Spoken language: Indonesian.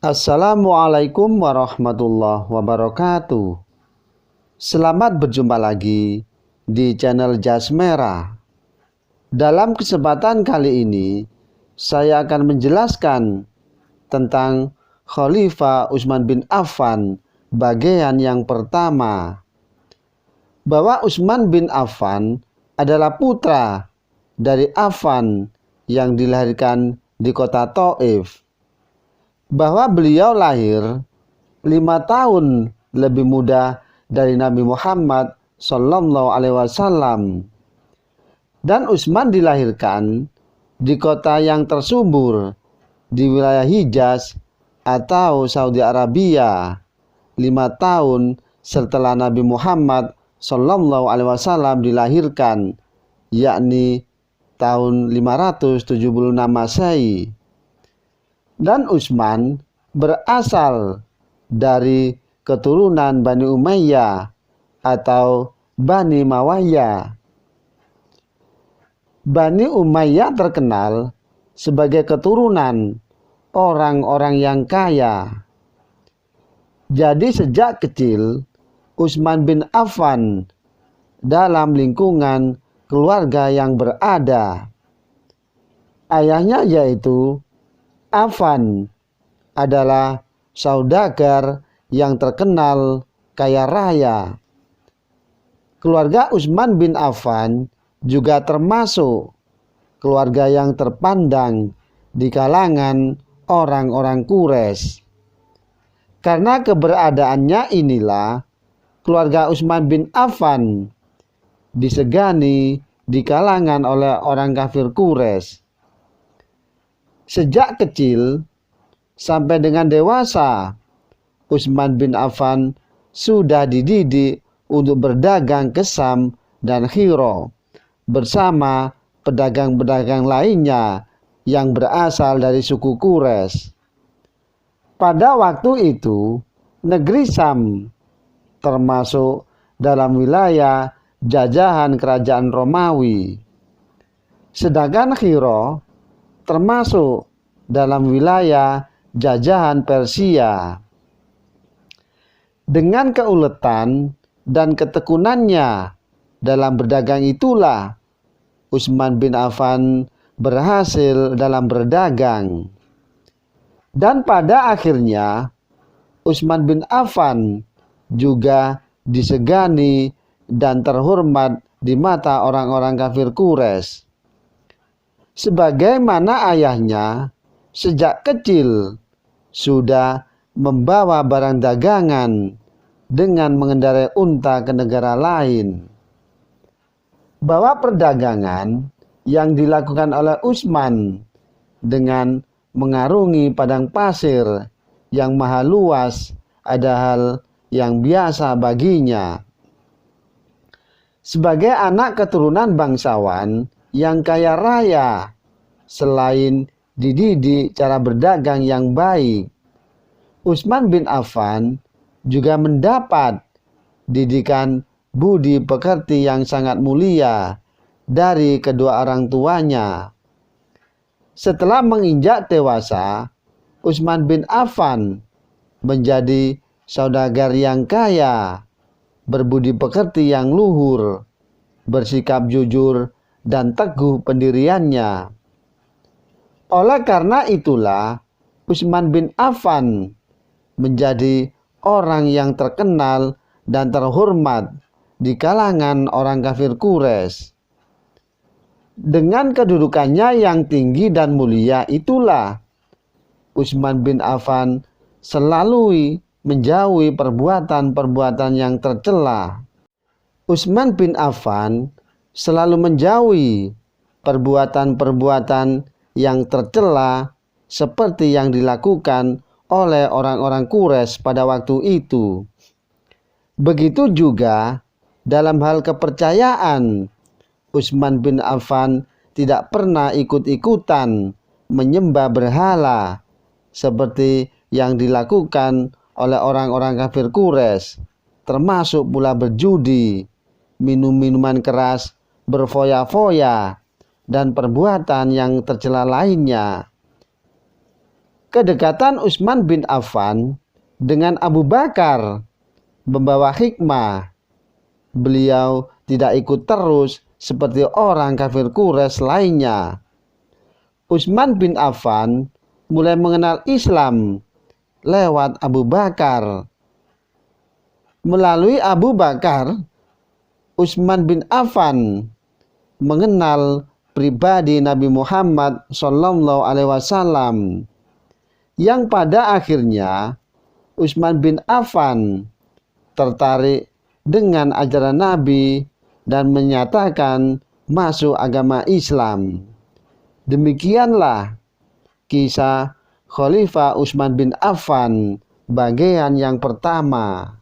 Assalamualaikum warahmatullahi wabarakatuh. Selamat berjumpa lagi di channel Jas Merah. Dalam kesempatan kali ini, saya akan menjelaskan tentang Khalifah Utsman bin Affan bagian yang pertama. Bahwa Utsman bin Affan adalah putra dari Affan yang dilahirkan di kota Thaif. Bahwa beliau lahir 5 tahun lebih muda dari Nabi Muhammad SAW. Dan Utsman dilahirkan di kota yang tersubur di wilayah Hijaz atau Saudi Arabia 5 tahun setelah Nabi Muhammad SAW dilahirkan, yakni tahun 576 Masehi. Dan Utsman berasal dari keturunan Bani Umayyah atau Bani Mawayya. Bani Umayyah terkenal sebagai keturunan orang-orang yang kaya. Jadi sejak kecil Utsman bin Affan dalam lingkungan keluarga yang berada. Ayahnya yaitu Affan adalah saudagar yang terkenal kaya raya. Keluarga Utsman bin Affan juga termasuk keluarga yang terpandang di kalangan orang-orang Quraisy. Karena keberadaannya inilah keluarga Utsman bin Affan disegani di kalangan oleh orang kafir Quraisy. Sejak kecil sampai dengan dewasa, Utsman bin Affan sudah dididik untuk berdagang ke Syam dan Hira bersama pedagang-pedagang lainnya yang berasal dari suku Quraisy. Pada waktu itu, negeri Syam termasuk dalam wilayah jajahan kerajaan Romawi. Sedangkan Hira termasuk dalam wilayah jajahan Persia. Dengan keuletan dan ketekunannya dalam berdagang itulah Utsman bin Affan berhasil dalam berdagang. Dan pada akhirnya Utsman bin Affan juga disegani dan terhormat di mata orang-orang kafir Quraisy. Sebagaimana ayahnya sejak kecil sudah membawa barang dagangan dengan mengendarai unta ke negara lain. Bahwa perdagangan yang dilakukan oleh Utsman dengan mengarungi padang pasir yang maha luas ada hal yang biasa baginya. Sebagai anak keturunan bangsawan yang kaya raya, selain dididik cara berdagang yang baik, Utsman bin Affan juga mendapat didikan budi pekerti yang sangat mulia dari kedua orang tuanya. Setelah menginjak dewasa, Utsman bin Affan menjadi saudagar yang kaya, berbudi pekerti yang luhur, bersikap jujur dan teguh pendiriannya. Oleh karena itulah Utsman bin Affan menjadi orang yang terkenal dan terhormat di kalangan orang kafir Quraisy. Dengan kedudukannya yang tinggi dan mulia itulah Utsman bin Affan selalu menjauhi perbuatan-perbuatan yang tercela. Utsman bin Affan selalu menjauhi perbuatan-perbuatan yang tercela seperti yang dilakukan oleh orang-orang Quraisy pada waktu itu. Begitu juga dalam hal kepercayaan, Utsman bin Affan tidak pernah ikut-ikutan menyembah berhala seperti yang dilakukan oleh orang-orang kafir Quraisy, termasuk pula berjudi, minum minuman keras, berfoya-foya, dan perbuatan yang tercela lainnya. Kedekatan Utsman bin Affan dengan Abu Bakar membawa hikmah. Beliau tidak ikut terus seperti orang kafir Quraisy lainnya. Utsman bin Affan mulai mengenal Islam lewat Abu Bakar. Melalui Abu Bakar, Utsman bin Affan mengenal pribadi Nabi Muhammad SAW, yang pada akhirnya Utsman bin Affan tertarik dengan ajaran Nabi dan menyatakan masuk agama Islam. Demikianlah kisah Khalifah Utsman bin Affan bagian yang pertama.